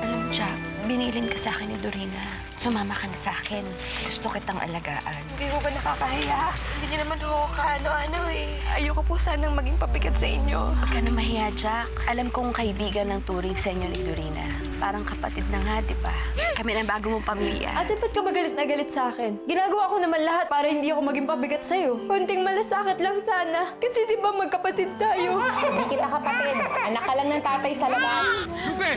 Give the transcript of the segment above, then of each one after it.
Alam mo, Jack, binilin ka sa akin ni Dorina. Sumama ka na sa akin. Gusto kitang alagaan. Hindi ko ba nakakahiya? Hindi niyo naman ako kaano-ano eh. Ayoko po sanang maging pabigat sa inyo. Huwag ka na mahiya, Jack. Alam kong kaibigan ng turing sa inyo ni Dorina. Parang kapatid na nga, di ba? Kami na bago mong pamilya. Ate, ba't ka ba galit na galit sa akin? Ginagawa ko naman lahat para hindi ako maging pabigat sa'yo. Konting malasakit lang sana. Kasi di ba magkapatid tayo? Hindi kita kapatid. Anak ka lang ng tatay sa labas. Lupe!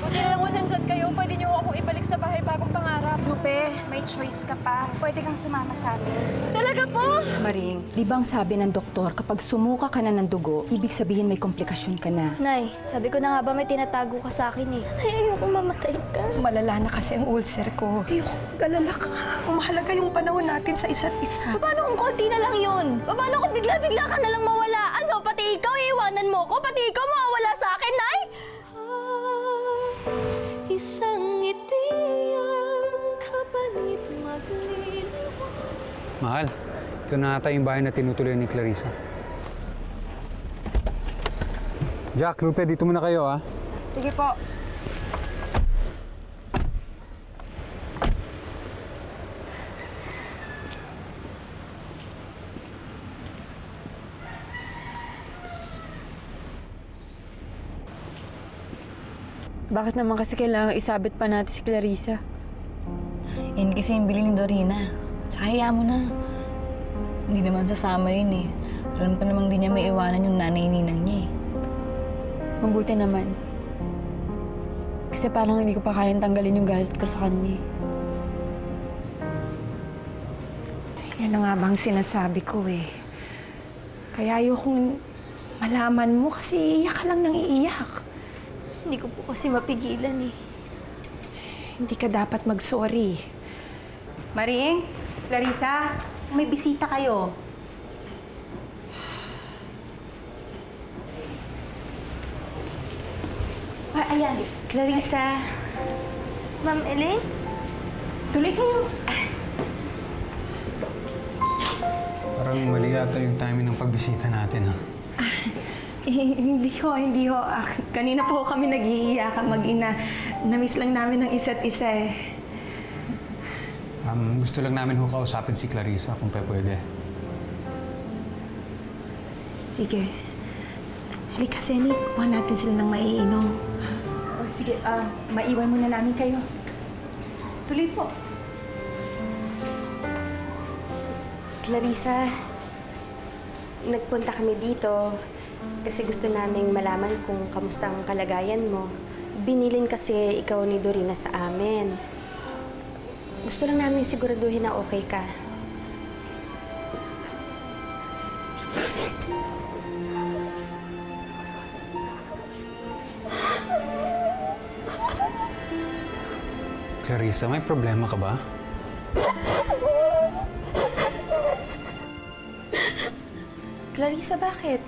Buti na lang nandyan kayo. Pwede niyo akong ibalik sa bahay bagong pangarap. Lupe, may choice ka pa. Pwede kang sumama sa amin. Talaga po? Maring, di ba ang sabi ng doktor, kapag sumuka ka na ng dugo, ibig sabihin may komplikasyon ka na. Nay, sabi ko na nga ba may tinatago ka sa akin eh. Ay, ayoko mamatay ka. Malala na kasi ang ulcer ko. Ayoko, galala ka. Mahalaga yung panahon natin sa isa't isa. Paano kung konti na lang yun? Paano kung bigla-bigla ka na lang mawala? Ano, pati ikaw iiwanan mo ko? Pati ikaw mawawala sa akin, Nay? Isang ngiti ang kapalit maglinaw. Mahal, ito na ata yung bahay na tinutuloy ni Clarissa. Jack, Lupe, dito muna kayo, ha? Sige po. Bakit naman kasi kailangan isabit pa natin si Clarissa? Yan kasi yung bili ni Dorina. Saka hayaan mo na. Hindi naman sasama yun eh. Alam ko namang di niya may iwanan yung nanay-ninang niya eh. Mabuti naman. Kasi parang hindi ko pa kayang tanggalin yung galit ko sa kanya. Yan na nga bang sinasabi ko eh. Kaya ayokong malaman mo kasi iiyak ka lang nang iiyak. Hindi ko po kasi mapigilan eh. Hindi ka dapat mag-sorry. Maring, Clarissa, may bisita kayo. Ayan, Clarissa. Ma'am Elaine? tuloy kayo. Parang mali yata yung timing ng pagbisita natin, ha? Hindi ho. Kanina po kami nag-iiyakan mag-ina. Namiss lang namin ng isa't isa eh. Gusto lang namin ho kausapin si Clarissa kung pwede. Sige. Halika, Senny. Kuha natin sila ng maiinom. O sige, maiwan muna namin kayo. Tuloy po. Clarissa, nagpunta kami dito kasi gusto naming malaman kung kamusta ang kalagayan mo. Binilin kasi ikaw ni Dorina sa amin. Gusto lang namin siguraduhin na okay ka. Clarissa, may problema ka ba? Clarissa, bakit?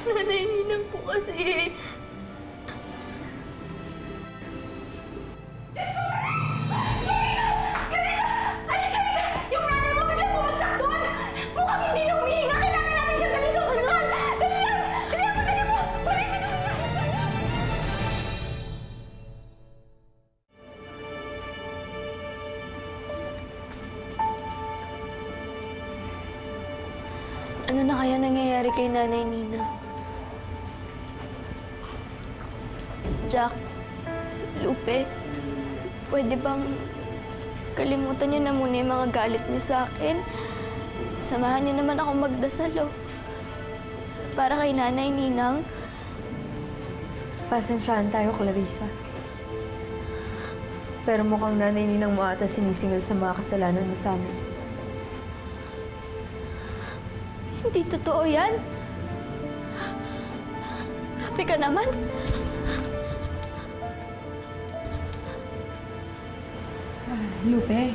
Nanay-ninang po kasi. Ano na kaya nangyayari kay Nanay Nina? Jack, Lupe, pwede bang kalimutan niyo na muna yung mga galit niyo sa akin? Samahan niyo naman ako magdasal, oh. Para kay Nanay Ninang. Pasensyahan tayo, Clarissa. Pero mukhang Nanay Ninang mo ata sinisingil sa mga kasalanan mo sa amin. Hindi totoo yan. Grabe ka naman. Lupe,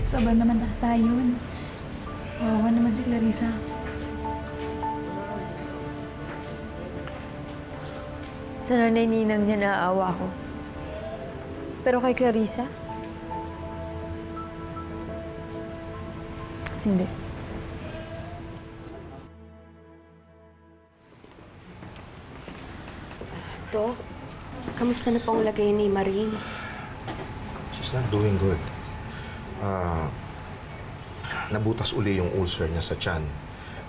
sobra naman ata yun. Wawa naman si Clarissa. Sa Nanay Ninang niya naaawa ko. Pero kay Clarissa? Hindi. Dok, kamusta na po ang lagay ni Maring? She's not doing good. Nabutas uli yung ulcer niya sa tiyan.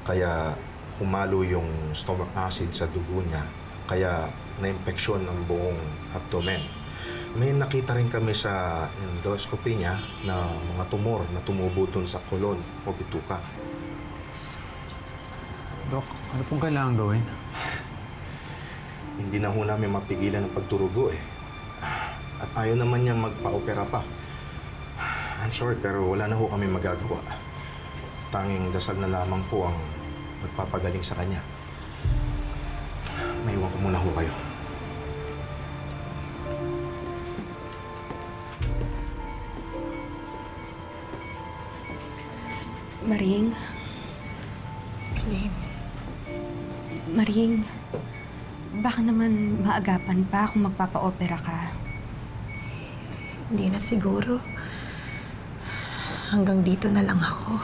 Kaya humalo yung stomach acid sa dugo niya. Kaya na-infeksyon ang buong abdomen. May nakita rin kami sa endoscopy niya na mga tumor na tumubo dun sa kolon o bituka. Dok, ano pong kailangan gawin? Hindi na ho namin mapigilan ang pagturugo eh. At ayaw naman niya magpa-opera pa. I'm sorry, pero wala na ho kami magagawa. Tanging dasal na lamang po ang magpapagaling sa kanya. Maiwan ko muna ho kayo. Maring? Lynn. Maring, baka naman maagapan pa kung magpapa-opera ka. Hindi na siguro. Hanggang dito na lang ako.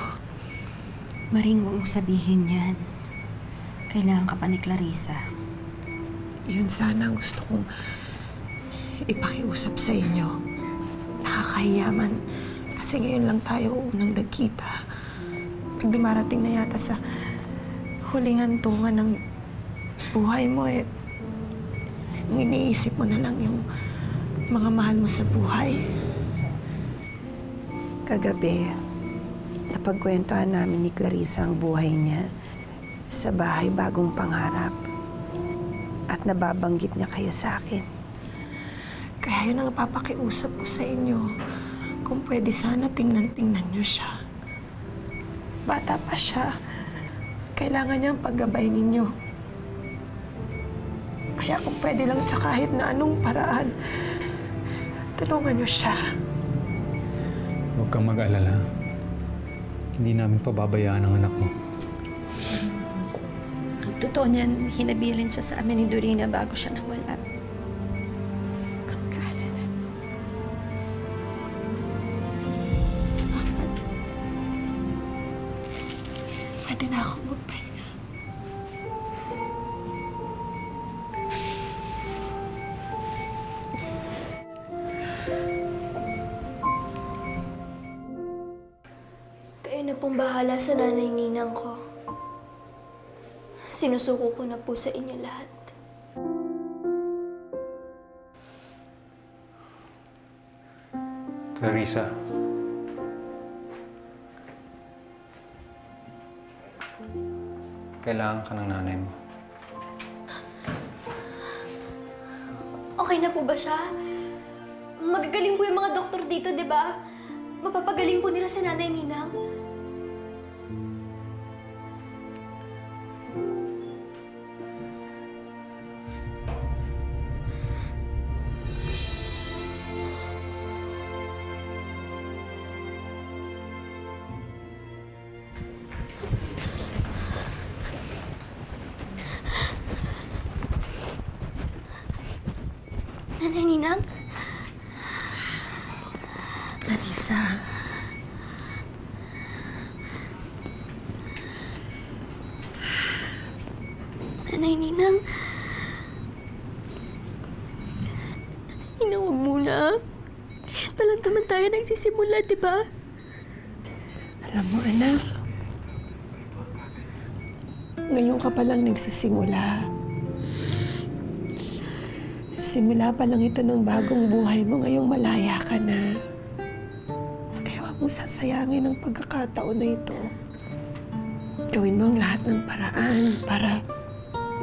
Maring, huwag mong sabihin yan. Kailangan ka pa ni Clarissa. Yun sana ang gusto kong ipakiusap sa inyo. Nakakahiyaman. Kasi ngayon lang tayo unang nagkita. Dumarating na yata sa huling hantungan ng buhay mo eh. Ang iniisip mo na lang yung mga mahal mo sa buhay. Kagabi, napagkwentuhan namin ni Clarissa ang buhay niya sa bahay bagong pangarap. At nababanggit niya kayo sa akin. Kaya yun ang papakiusap ko sa inyo. Kung pwede sana tingnan-tingnan niyo siya. Bata pa siya. Kailangan niya ang paggabay ninyo. Kaya kung pwede lang sa kahit na anong paraan, tulungan niyo siya. Huwag kang mag-alala. Hindi namin pababayaan ang anak mo. Ang totoo niyan, hinabilin siya sa amin ni Dorina bago siya nawala. Huwag kang mag-alala. Salamat. Pwede na ako magpahinga. Kayo na pong bahala sa nanay ninang ko. Sinusuko ko na po sa inyo lahat. Clarissa. Kailangan ka ng nanay mo. Okay na po ba siya? Magagaling po yung mga doktor dito, di ba? Mapapagaling po nila sa nanay ninang. Nanay ninang? Clarissa. Nanay ninang? Ninang, huwag muna. Kahit pa lang naman tayo nagsisimula, di ba? Alam mo, anak. Ngayon ka pa lang nagsisimula. Simula pa lang ito ng bagong buhay mo, ngayong malaya ka na. Kaya huwag mo sasayangin ang pagkakataon na ito. Gawin mo ang lahat ng paraan para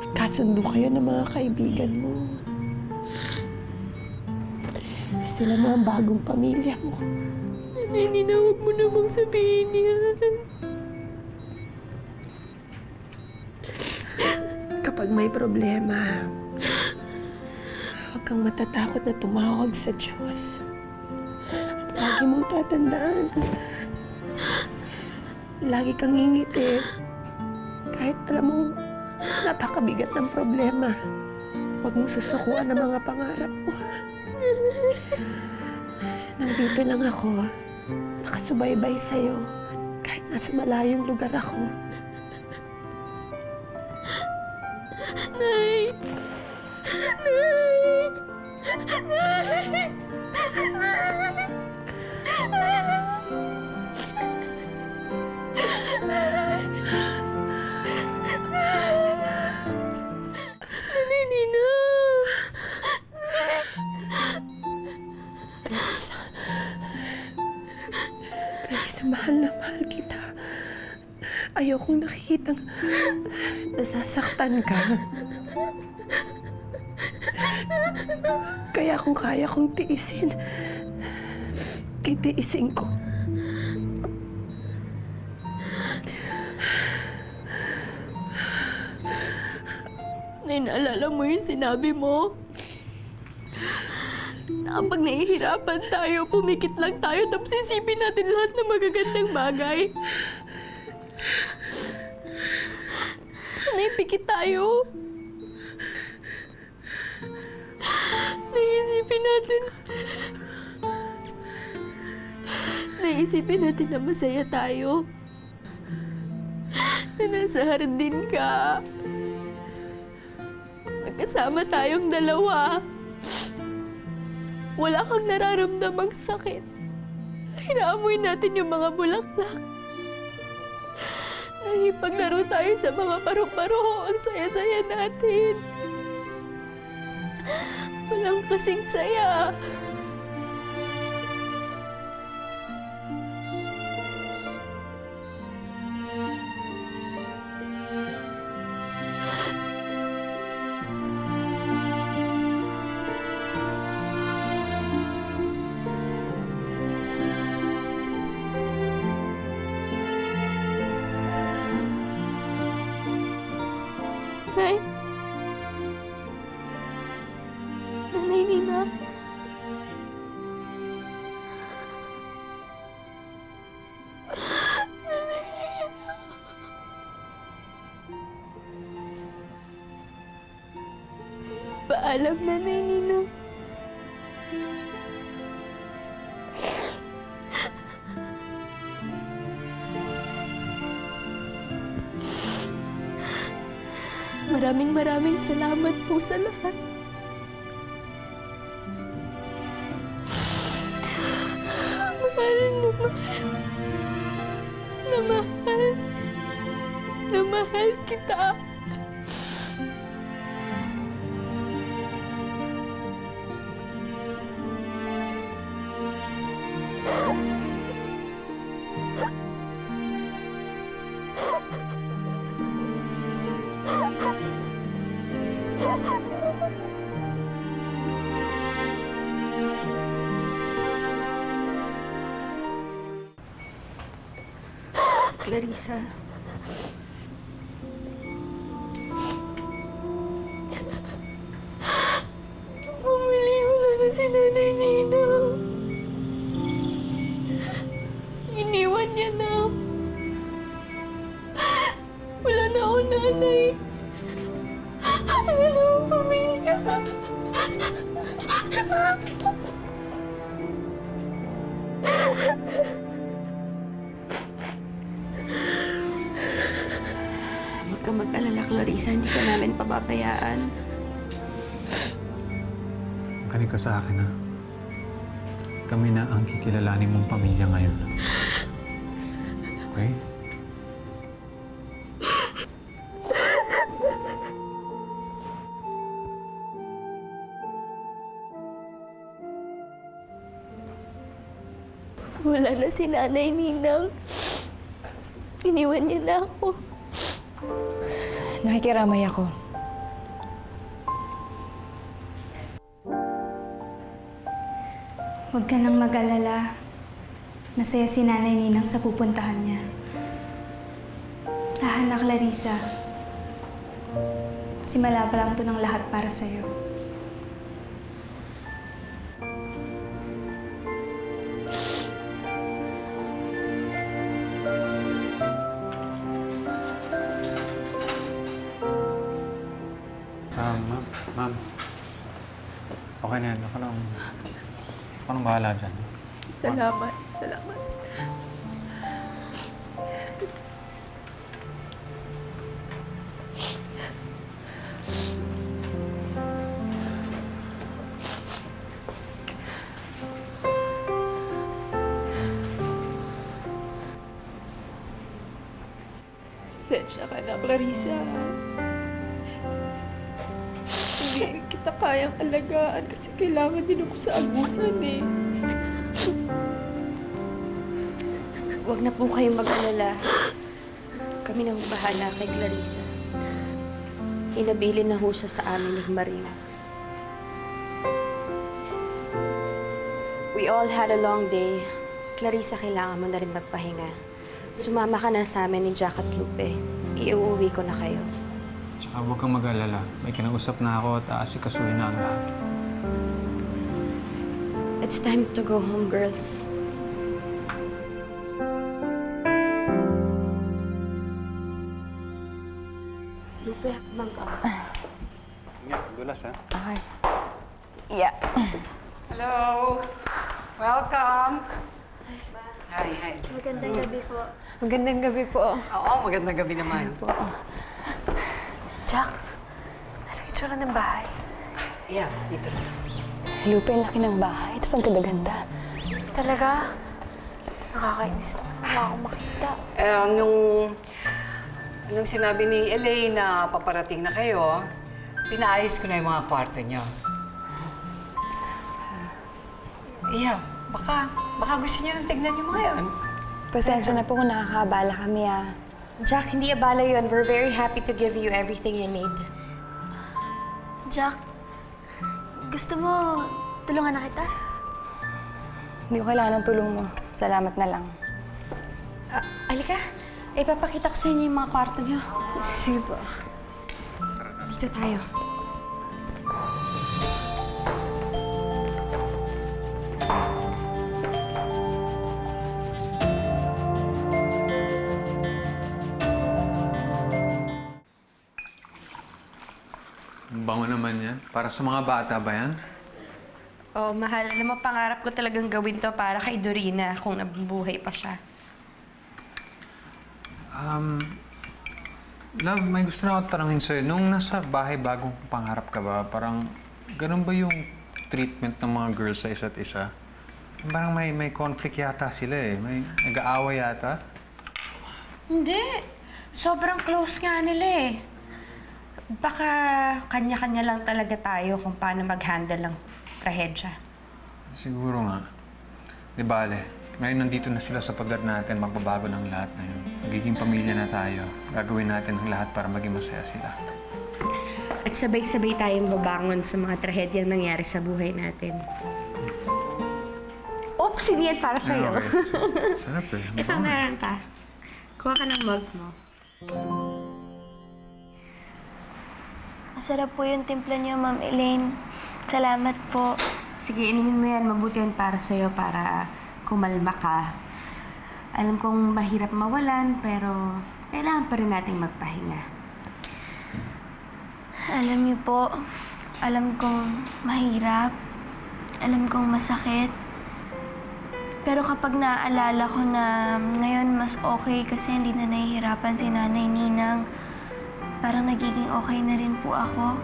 magkasundo kayo ng mga kaibigan mo. Sila na ang bagong pamilya mo. Nina, huwag mo namang sabihin yan. Kapag may problema, huwag kang matatakot na tumawag sa Diyos. At lagi mong tatandaan. Lagi kang ngingiti. Kahit alam mong napakabigat ng problema, huwag mong susukuan ang mga pangarap mo. Nandito lang ako, nakasubaybay sa'yo, kahit nasa malayong lugar ako. Nay! Nanay Ninang! Clarissa, mahal na mahal kita. Ayokong nakikitang nasasaktan ka. Kaya kung kaya kong tiisin, titiisin ko. Nay, naalala mo yung sinabi mo? Na kapag nahihirapan tayo, pumikit lang tayo tapos isipin natin lahat ng magagandang bagay. Nay, pikit tayo. Naisipin natin na masaya tayo. Na nasa hardin ka. Magkasama tayong dalawa. Wala kang nararamdamang sakit. Hinaamoy natin yung mga bulaklak. Nahipaglaro tayo sa mga paru-paro. Ang saya-saya natin. Walang kasing saya. Nay? Nanay Nina? Paalam, Nanay Nina. Maraming salamat po sa lahat. Mahal kita. Clarissa. Bumili wala na si Nanay Nina. Iniwan niya na. Wala na ako, Nanay. Wala na akong pamilya. Huwag ka mag-alala, Clarissa. Hindi ka namin pababayaan. Makinig ka sa akin, ha? Kami na ang kikilalanin mong pamilya ngayon. Okay? Wala na si Nanay Ninang. Iniwan niya na ako. Nakikiramay ako. Huwag ka nang mag-alala. Masaya si Nanay Ninang sa pupuntahan niya. Hana, Clarissa. Simula pa lang ito ng lahat para sa'yo. Ma'am. Okay na yan. Ako nang bahala dyan. Salamat. Pasensya ka na, Clarissa. Hindi kita kayang alagaan kasi kailangan din ako sa abusan eh. Huwag na po kayong mag-alala. Kami nang bahala kay Clarissa. Hinabilin na ho siya sa amin ni Maring. We all had a long day. Clarissa, kailangan mo na rin magpahinga. Sumama ka na sa amin ni Jack at Lupe. Iuuwi ko na kayo. Tsaka huwag kang mag-alala. May kinausap na ako at aasikasuhin na ang lahat. It's time to go home, girls. Lupe, kumang ka. Ingat, dulas ha? Okay. Yeah. Hello. Welcome. Hi, hi. Magandang gabi po. Magandang gabi po. Oo, magandang gabi naman. Jack, ano yung tsura ng bahay? Yeah, dito na. Lupe, ang laki ng bahay. Tapos ang ganda-ganda. Talaga? Nakakainis na. Wala akong makita. Nung sinabi ni Elaine na paparating na kayo, pinaayos ko na yung mga kwarto niyo. Yeah, baka gusto niyo nang tignan yung mga yun. Pasensya na po kung nakakabala kami Jack, hindi abala yun. We're very happy to give you everything you need. Jack, gusto mo tulungan na kita? Hindi ko kailangan ng tulong mo. Salamat na lang. Alika, ipapakita ko sa inyo yung mga kwarto niyo. Sige po. Dito tayo. Ang bango naman yan. Para sa mga bata ba yan? Oh, mahal. Alam mo, pangarap ko talagang gawin to para kay Dorina kung nabubuhay pa siya. Love, may gusto na ako tanongin sa'yo. Nung nasa bahay bagong pangarap ka ba, parang ganun ba yung treatment ng mga girls sa isa't isa? Parang may conflict yata sila eh. May nag-aaway yata. Hindi. Sobrang close nga nila eh. Baka kanya-kanya lang talaga tayo kung paano mag-handle ng trahedya. Siguro nga. Di bale, ngayon nandito na sila sa pagod natin, magbabago ng lahat na yun. Magiging pamilya na tayo. Gagawin natin ang lahat para maging masaya sila. At sabay-sabay tayong babangon sa mga trahedyang nangyari sa buhay natin. Oops! Hindi yan para sa'yo. Okay. Sarap eh. Ito, meron ka. Kuha ka ng mug mo. Masarap po yung timpla niyo, Ma'am Elaine. Salamat po. Sige, inumin mo yan. Mabuti yan para sa'yo, para kumalma ka. Alam kong mahirap mawalan, pero kailangan pa rin nating magpahinga. Alam niyo po, alam kong mahirap. Alam kong masakit. Pero kapag naaalala ko na ngayon mas okay kasi hindi na nahihirapan si Nanay Ninang, parang nagiging okay na rin po ako.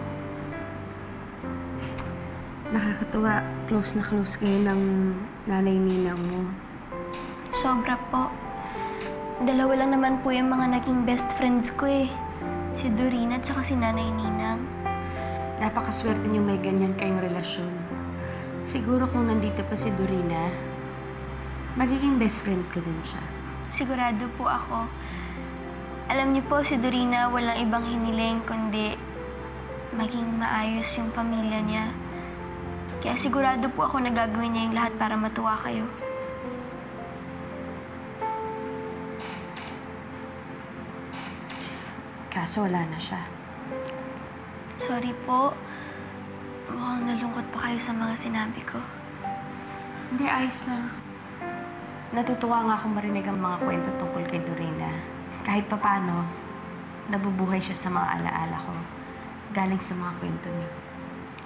Nakakatuwa. Close na close kayo ng Nanay Ninang mo. Sobra po. Dalawa lang naman po yung mga naging best friends ko eh. Si Dorina at saka si Nanay Ninang. Napakaswerte niyo may ganyan kayong relasyon. Siguro kung nandito pa si Dorina, magiging best friend ko din siya. Sigurado po ako. Alam niyo po, si Dorina walang ibang hiniling kundi maging maayos yung pamilya niya. Kaya sigurado po ako na gagawin niya yung lahat para matuwa kayo. Kaso wala na siya. Sorry po. Mukhang nalungkot pa kayo sa mga sinabi ko. Hindi, ayos lang. Natutuwa nga akong marinig ang mga kwento tungkol kay Dorina. Kahit papaano, nabubuhay siya sa mga alaala ko. Galing sa mga kwento niyo.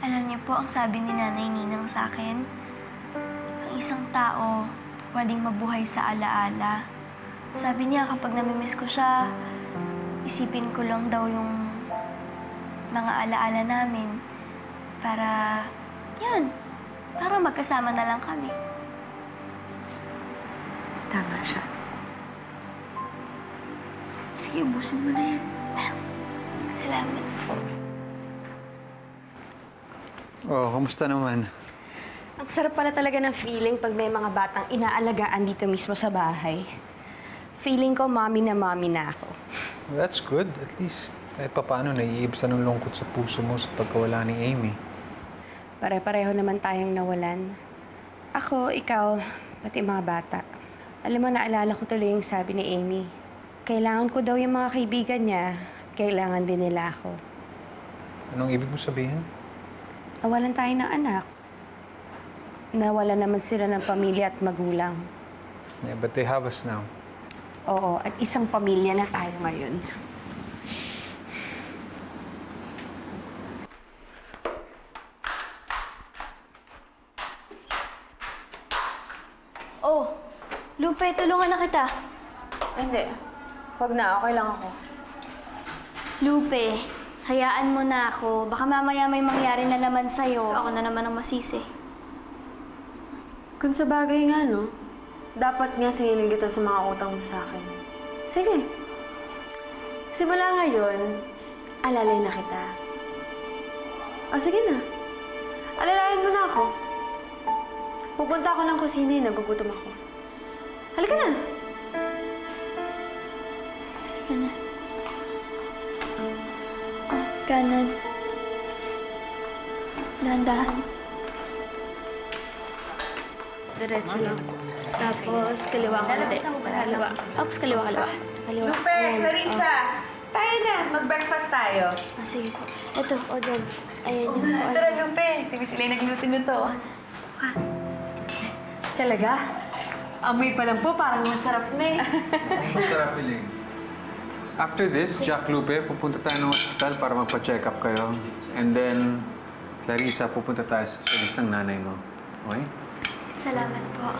Alam niyo po, ang sabi ni Nanay Ninang sa akin, ang isang tao pwedeng mabuhay sa alaala. Sabi niya, kapag namimiss ko siya, isipin ko lang daw yung mga alaala namin para, yan, para magkasama na lang kami. Tama siya. Sige, ubusin mo na yan. Salamat. Oh, kamusta naman? Ang sarap pala talaga ng feeling pag may mga batang inaalagaan dito mismo sa bahay. Feeling ko mommy na ako. Well, that's good. At least kahit papaano naiibsan ng lungkot sa puso mo sa pagkawala ni Amy. Pare-pareho naman tayong nawalan. Ako, ikaw, pati mga bata. Alam mo, naalala ko tuloy yung sabi ni Amy. Kailangan ko daw yung mga kaibigan niya, kailangan din nila ako. Anong ibig mo sabihin? Nawalan tayo ng anak. Nawalan naman sila ng pamilya at magulang. Yeah, but they have us now. Oo, at isang pamilya na tayo ngayon. Oh, Lupe, tulungan na kita. Hindi. Huwag na, okay lang ako. Lupe, hayaan mo na ako. Baka mamaya may mangyari na naman sa'yo. Ako na naman ang masisi. Kung sa bagay nga, no? Dapat nga singilin kita sa mga utang mo sa akin. Sige. Simula ngayon, alalay na kita. O, sige na. Alalayan mo na ako. Pupunta ako ng kusina, nagugutom ako. Halika na! Halika na. Kanan. Dahan-dahan. Diretso lang. Tapos, kaliwa ka ulit. Kaliwa. Oops, kaliwa. Kaliwa. Lupe, Ayan. Clarissa! Tayo na! Mag-breakfast tayo. Sige po. Ito, o dyan. Ayan yung po. Tara, Lupe. Si Miss Elaine nagluto nito. Talaga? Amoy pa lang po, parang masarap na eh. Masarap, Elaine. After this, Jack Lupe, pupunta tayo ng hospital para magpa-check up kayo. And then, Clarissa, pupunta tayo sa service ng nanay mo. Okay? Salamat po.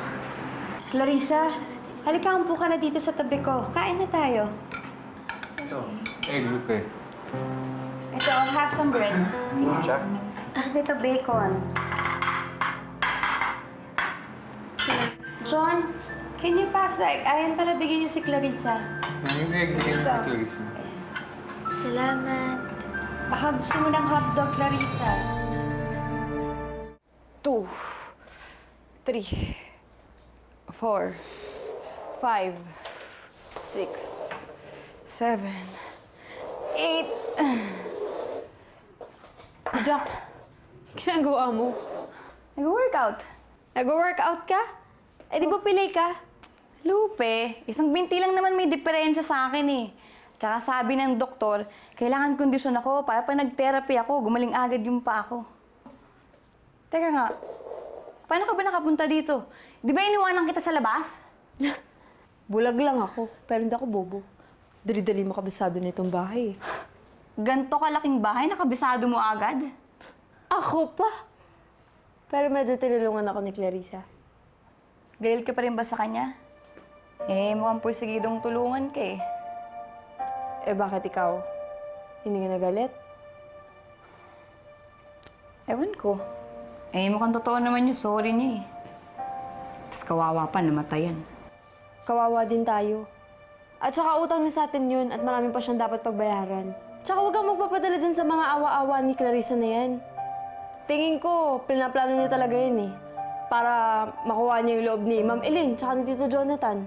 Clarissa, halika umpo ka na dito sa tabi ko. Kain na tayo. Ito, egg Lupe. Ito, have some bread. Jack? Tapos ito, bacon. John, can you pass the egg? Ayan pala, bigyan niyo si Clarissa. Yung egg bigyan sa Clarissa. Salamat. Baka gusto mo ng hotdog, Clarissa. 2, 3, 4, 5, 6, 7, 8. Jack, ginagawa mo? Nag-workout. Nag-workout ka? Eh, di ba pilay ka? Lupe, isang binti lang naman may diferensya sa akin eh. Tsaka sabi ng doktor, kailangan kondisyon ako para pag nag-therapy ako, gumaling agad yung pa ako. Teka nga, paano ka ba nakapunta dito? Di ba iniwanan kita sa labas? Bulag lang ako, pero hindi ako bobo. Dali-dali makabisado na itong bahay. Ganto kalaking bahay, nakabisado mo agad? Ako pa? Pero medyo tinulungan ako ni Clarissa. Galit ka pa rin ba sa kanya? Eh, mukhang porsigidong tulungan ka eh. Eh, bakit ikaw? Hindi ka nagalit? Ewan ko. Eh, mukhang totoo naman yung sorry niya eh. Tapos kawawa pa, namatayan. Kawawa din tayo. At saka utang na sa atin yun at marami pa siyang dapat pagbayaran. Tsaka huwag kang magpapadala dyan sa mga awa-awa ni Clarissa na yan. Tingin ko, pinaplano niya talaga yun eh. Para makuha niya yung loob ni Ma'am Elaine tsaka ni Tito Jonathan.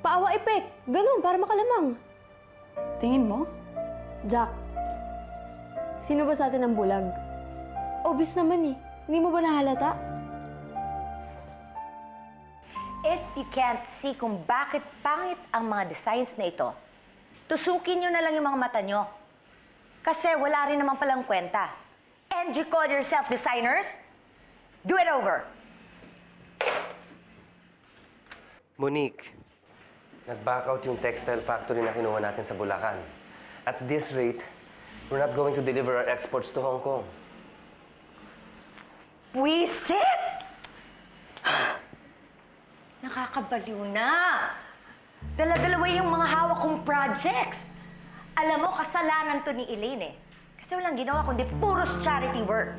Paawa effect. Ganun, para makalamang. Tingin mo? Jack, sino ba sa atin ang bulag? Obvious naman eh. Hindi mo ba nahalata? If you can't see kung bakit pangit ang mga designs na ito, tusukin nyo na lang yung mga mata nyo. Kasi wala rin naman palang kwenta. And you call yourself designers? Do it over. Monique, nag-back out yung textile factory na kinuha natin sa Bulacan. At this rate, we're not going to deliver our exports to Hong Kong. Wisit! Nakakabaliw na. Dala-dalawa yung mga hawak kong projects. Alam mo, kasalanan to ni Elaine eh. Kasi walang ginawa kundi puros charity work.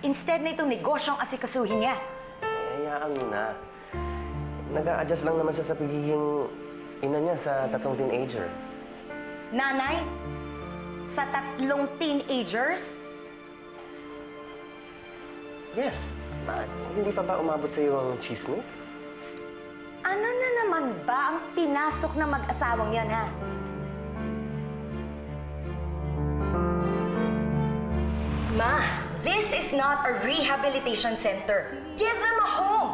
Instead na itong negosyong asikasuhin niya. Eh, hayaan mo na. Nag-a-adjust lang naman siya sa pagiging ina niya sa tatlong teenager. Nanay? Sa 3 teenagers? Yes. Hindi pa ba umabot sa iyo ang chismis? Ano na naman ba ang pinasok na mag-asawang yan, ha? Ma, this is not a rehabilitation center. Give them a home,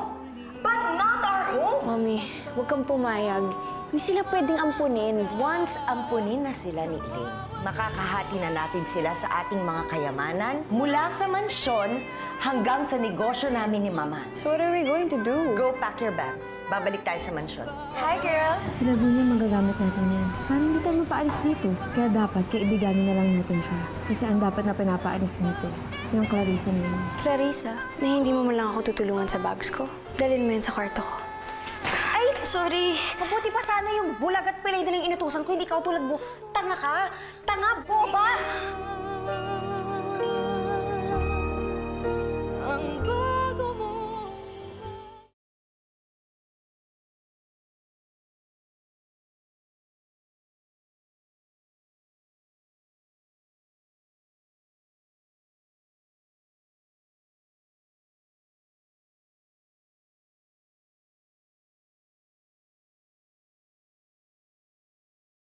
but not our home. Mami, huwag kang pumayag. Hindi sila pwedeng ampunin. Once ampunin na sila ni Elaine, makakahati na natin sila sa ating mga kayamanan mula sa mansyon hanggang sa negosyo namin ni Mama. So what are we going to do? Go pack your bags. Babalik tayo sa mansyon. Hi, girls! Sila niya magagamit natin yan. Parang hindi tayo mapaalis dito. Kaya dapat kaibiganin na lang natin siya. Kasi ang dapat na pinapaalis dito, yung Clarissa na yun. Clarissa, may hindi mo man lang ako tutulungan sa bags ko. Dalhin mo yan sa kwarto ko. Ay, sorry. Mabuti pa sana yung bulag at pilay na lang inutusan ko. Hindi ka tulad mo. Tanga ka. Tanga, boba.